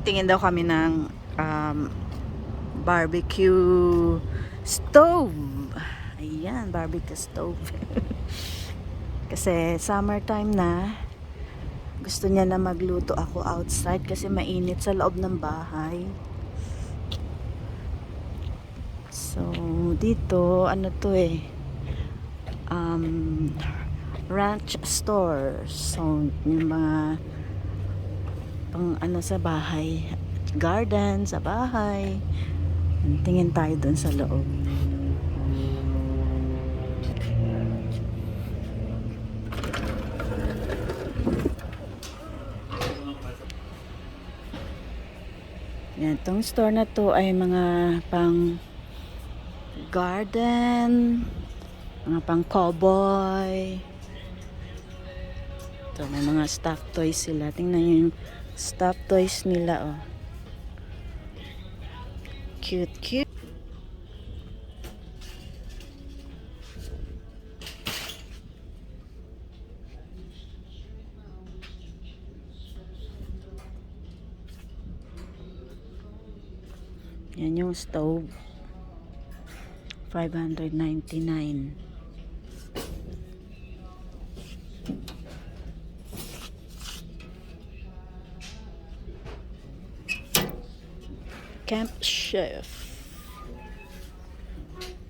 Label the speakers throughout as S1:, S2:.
S1: titingin daw kami ng barbecue stove. Ayan, barbecue stove. Kasi summertime na. Gusto niya na magluto ako outside kasi mainit sa loob ng bahay. So, dito, ano to ranch store. So, yung mga pang ano sa bahay, garden sa bahay. Tingin tayo dun sa loob. Yan, tong store na to ay mga pang garden, mga pang cowboy. Ito, may mga stuffed toys sila. Tingnan nyo yung stuffed toys nila, oh. Cute, cute. Yan yung stove. $599. Camp Chef.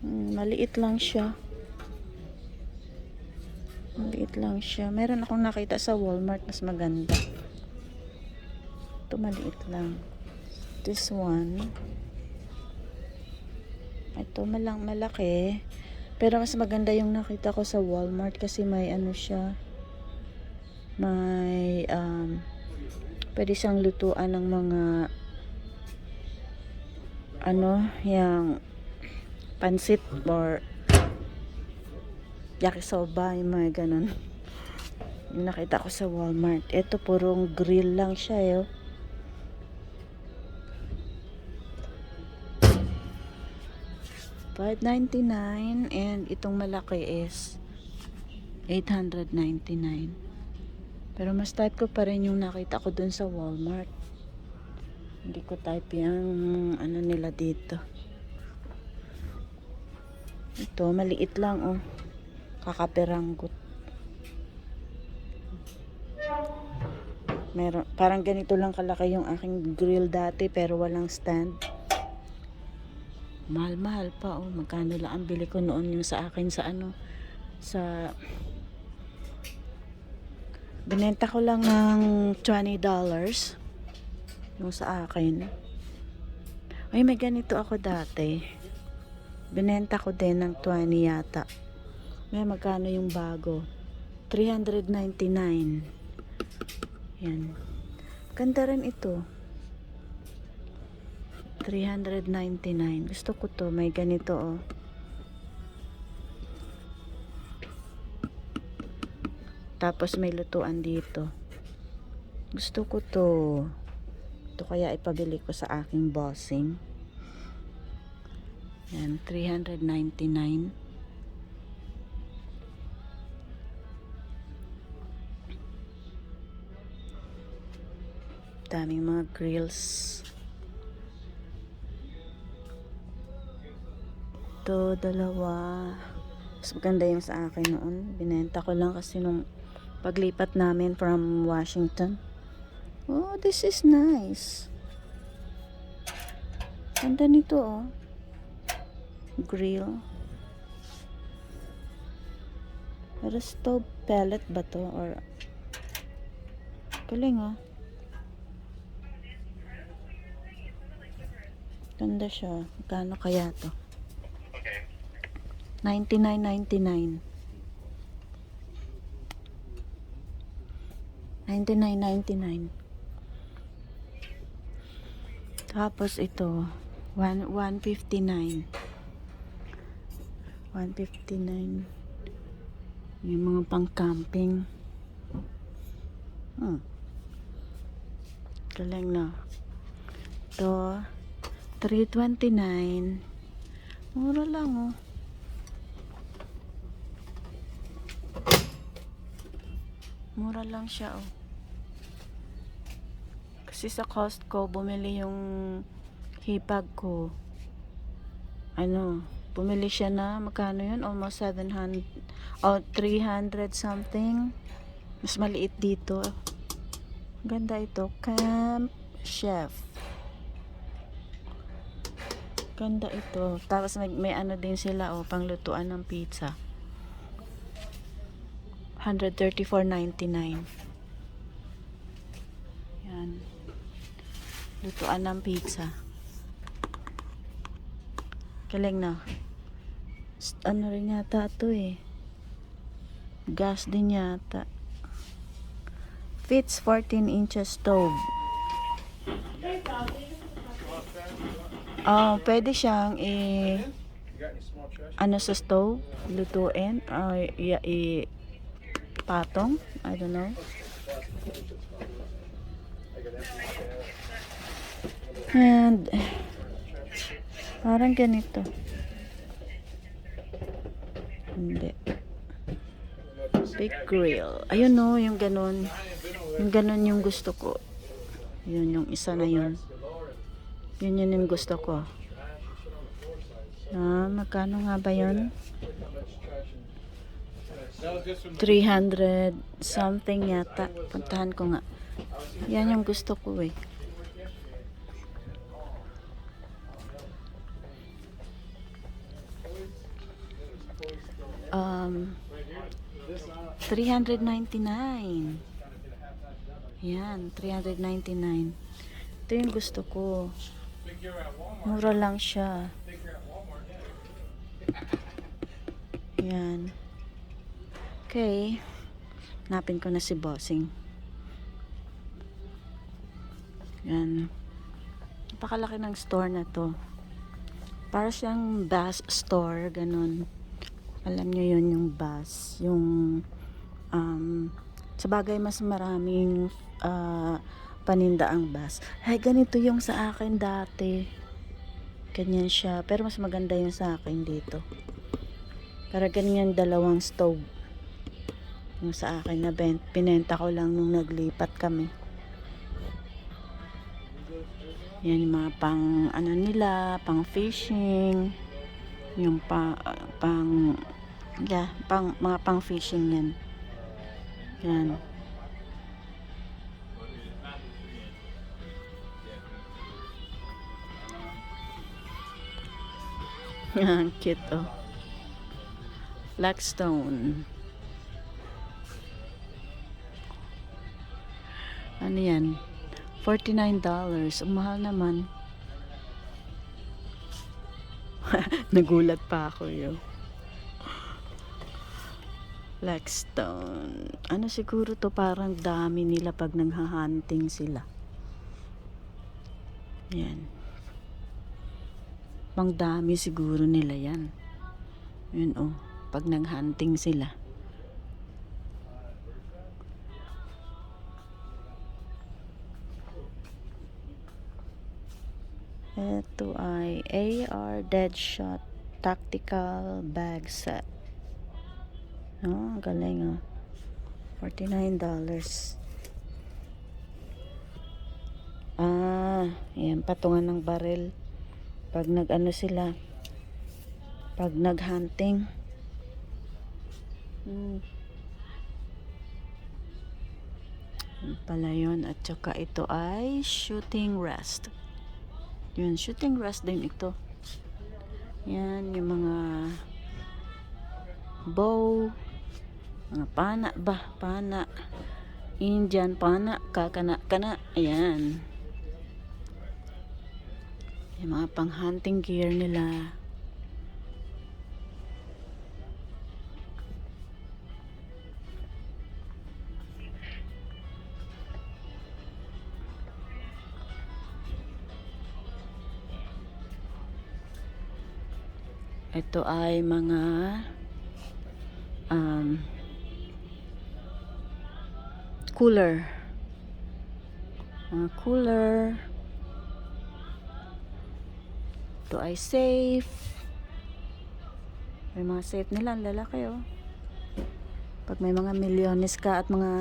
S1: Maliit lang siya. Maliit lang siya. Meron akong nakita sa Walmart mas maganda. Ito maliit lang. This one. Ito malaki. Pero mas maganda yung nakita ko sa Walmart kasi may ano siya. May pwede siyang lutuan ng mga ano, yung pansit or yakisoba, yung mga ganun. Yung nakita ko sa Walmart. Ito purong grill lang siya, eh. $599 and itong malaki is $899. Pero mas type ko pa rin yung nakita ko dun sa Walmart. Hindi ko type yung ano nila dito. Ito maliit lang, oh. Kakaperanggot. Meron, parang ganito lang kalaki yung aking grill dati pero walang stand. Mahal-mahal pa, oh. Magkano lang ang bili ko noon yung sa akin sa ano, sa binenta ko lang ng $20 yung sa akin. Ay, may ganito ako dati. Binenta ko din ng 20 yata. May magkano yung bago? $399. Yan. Ganda rin ito. $399. Gusto ko to. May ganito, oh. Tapos may lutuan dito. Gusto ko to. Ito kaya ipabili ko sa aking bossing. Yan, $399. Daming mga grills. Ito, dalawa. Mas maganda yung sa akin noon. Binenta ko lang kasi nung paglipat namin from Washington. Oh, this is nice. Ganda nito, oh. Grill. Pero stove pellet ba to? Or galing, oh. Ganda siya. Magkano kaya to? $99.99. $99.99. Tapos ito, $159. $159. Yung mga pang-camping. Galing na. Ito, $329. Mura lang, oh. Mura lang siya, oh. Kasi kasi sa Costco bumili yung hipag ko. Bumili siya na magkano yun? Almost 700 o 300 something. Mas maliit dito. Ganda ito, Camp Chef. Ganda ito. Tapos may ano din sila panglutuan ng pizza. 134.99. Yan. Lutuan ng pizza. Galing na. Ano rin yata ito eh. Gas din yata. Fits 14 inches stove. Pwede siyang sa stove, lutuin, patong, I don't know. And parang ganito. Hindi. Big grill. Ayun yung ganun. Yung ganun yung gusto ko. Yun yung isa na yun. Yun yung gusto ko. Magkano nga ba yun? 300 something yata. Puntahan ko nga. Yan yung gusto ko eh. $399. Yan, $399. Ito yung gusto ko. Mura lang siya. Yan. Okay. Hanapin ko na si Bossing. Yan. Napakalaki ng store na to. Para siyang Bass store, ganun. Alam nyo yun yung Bass. Yung sa bagay mas maraming paninda ang Bass. Ay, ganito yung sa akin dati. Ganyan siya. Pero mas maganda yung sa akin dito. Para ganyan dalawang stove. Yung sa akin na pinenta ko lang nung naglipat kami. Yan yung mga pang nila, pang fishing. Yung mga pang fishing yan. Yan. Yan, cute Blackstone. Ano yan? $49. Ang mahal naman. Nagulat pa ako yun. Blackstone. Ano siguro to, parang dami nila pag naghahunting sila. Yan. Pang dami siguro nila yan. Yun pag naghunting sila. Ito ay AR Deadshot Tactical Bag Set. Galing $49. Ayan, patungan ng baril. Pag sila, pag naghunting. Pala yun. At saka ito ay shooting rest. Yun, shooting rest din ito. Yan, yung mga bow, mga pana, Indian pana, kakana, ayan. Yung mga pang hunting gear nila. Ito ay mga cooler. Mga cooler. Ito ay safe. May mga safe nila, ang lalaki Pag may mga milyones ka at mga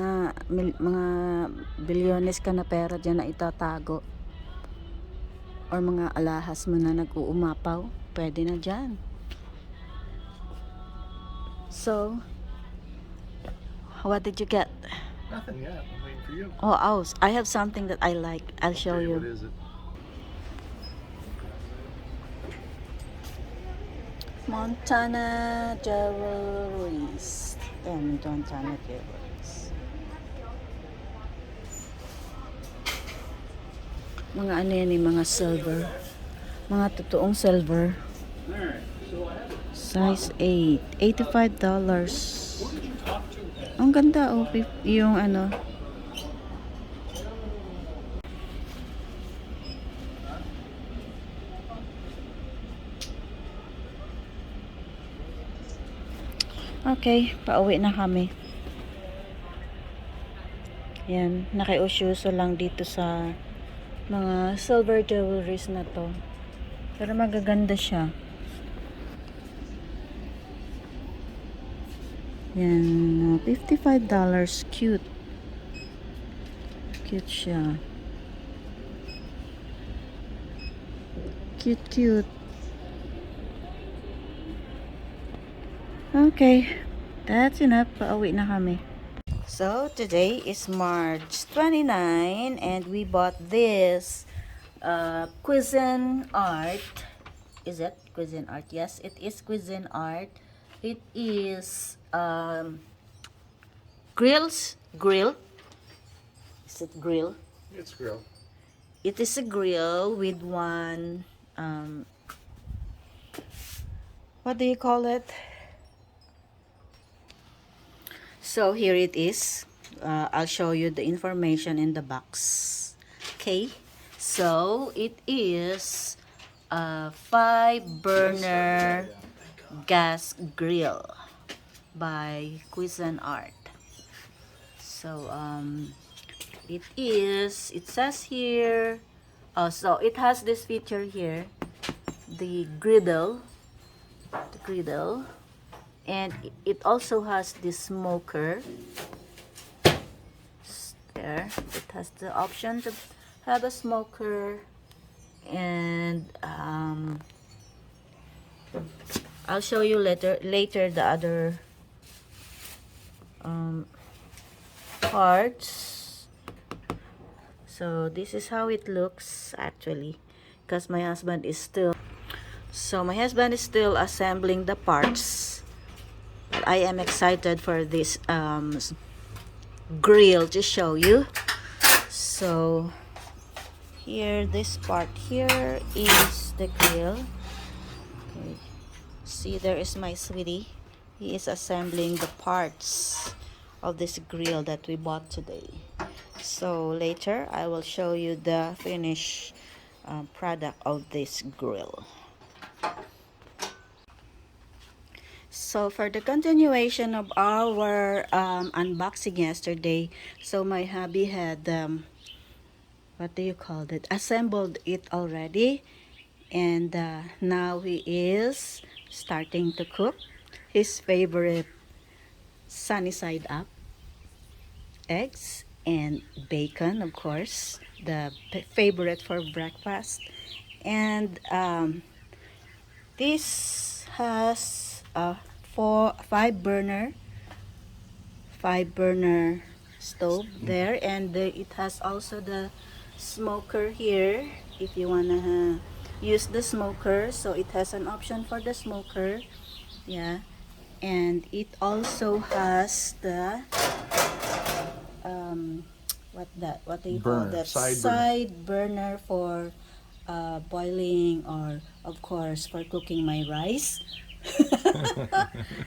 S1: bilyones ka na pera dyan na itatago, or mga alahas mo na nag-uumapaw, pwede na dyan. So, what did you get?
S2: Nothing yet. I'm waiting for you.
S1: Oh, I have something that I like. I'll show
S2: Okay,
S1: you.
S2: what is it?
S1: Montana Jewelries. Ayan, Montana Jewelries. Mga ano yan eh, mga silver. Mga totoong silver. Size 8. $85. Ang ganda oh, yung ano. Okay, pauwi na kami. Yan, nakiusyuso lang dito sa mga silver jewelries na to. Pero magaganda siya. Yan, $55. Cute. Cute siya. Cute, cute. Okay, that's enough. Pauwi na kami. So, today is March 29 and we bought this Cuisinart. Is it Cuisinart? Yes, it is Cuisinart. It is grill. Is it grill?
S2: It's grill.
S1: It is a grill with one what do you call it? So here it is. I'll show you the information in the box. Okay, so it is a 5-burner gas grill by Cuisinart. So it says here, so it has this feature here, the griddle, and it also has the smoker. There, it has the option to have a smoker, and I'll show you later the other parts. So this is how it looks actually, because my husband is still assembling the parts. But I am excited for this grill to show you. So here, this part here is the grill. Okay. See, there is my sweetie. He is assembling the parts of this grill that we bought today. So later I will show you the finished product of this grill. So for the continuation of our unboxing yesterday, so my hubby had what do you call it, assembled it already, and now he is starting to cook his favorite sunny side up eggs and bacon, of course, the favorite for breakfast. And this has a 5-burner stove there, and it has also the smoker here if you wanna use the smoker. So it has an option for the smoker, yeah, and it also has the what do you call that, side burner for boiling, or of course for cooking my rice.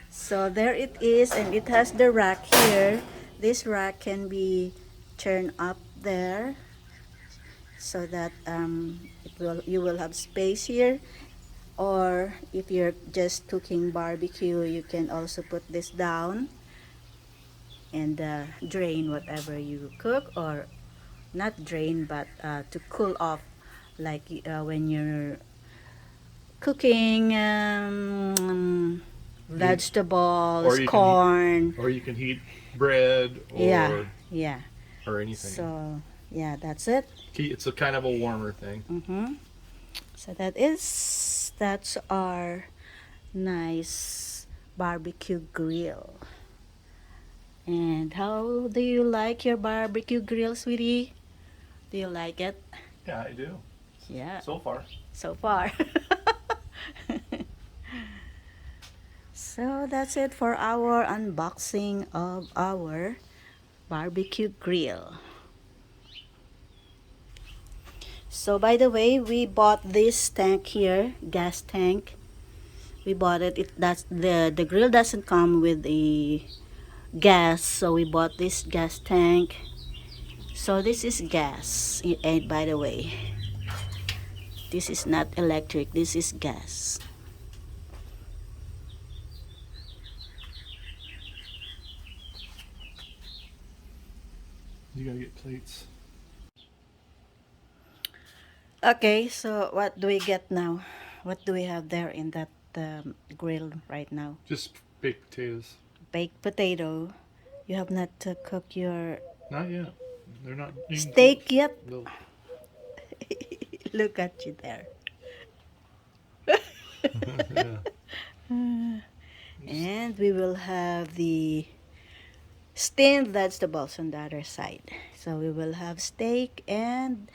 S1: So there it is, and it has the rack here. This rack can be turned up there so that you will have space here, or if you're just cooking barbecue, you can also put this down and drain whatever you cook, or not drain, but to cool off, like when you're cooking vegetables,
S2: Or you can
S1: corn.
S2: Or you can heat bread or
S1: Yeah.
S2: or anything.
S1: So, yeah, that's it.
S2: It's a kind of a warmer thing.
S1: So that's our nice barbecue grill. And how do you like your barbecue grill, sweetie? Do you like it?
S2: Yeah, I do.
S1: Yeah.
S2: So far.
S1: So far. So that's it for our unboxing of our barbecue grill. So by the way, we bought this tank here, gas tank. We bought it. That's the grill doesn't come with a gas, so we bought this gas tank. So this is gas. And by the way, this is not electric. This is gas.
S2: You gotta get plates.
S1: Okay, so what do we get now? What do we have there in that grill right now?
S2: Just baked potatoes.
S1: Baked potato. You have not cooked your
S2: Not yet. They're not even
S1: steak
S2: close.
S1: yet?
S2: No.
S1: Look at you there.
S2: Yeah.
S1: And we will have the steamed vegetables on the other side. So we will have steak and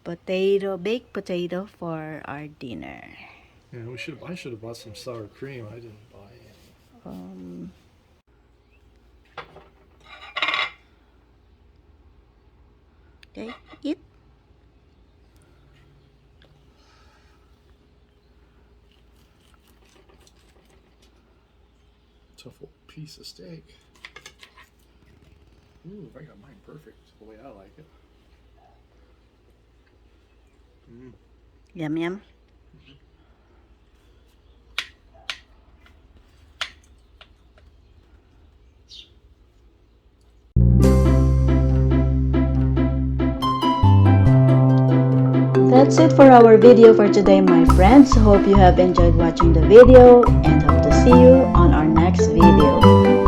S1: potato, baked potato for our dinner.
S2: Yeah, I should have bought some sour cream. I didn't buy any.
S1: Okay, eat.
S2: Tough old piece of steak. Ooh, I got mine perfect the way I like it.
S1: Yum yum. That's it for our video for today, my friends. Hope you have enjoyed watching the video and hope to see you on our next video.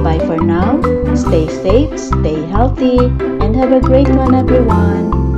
S1: Bye for now. Stay safe, stay healthy, and have a great one, everyone.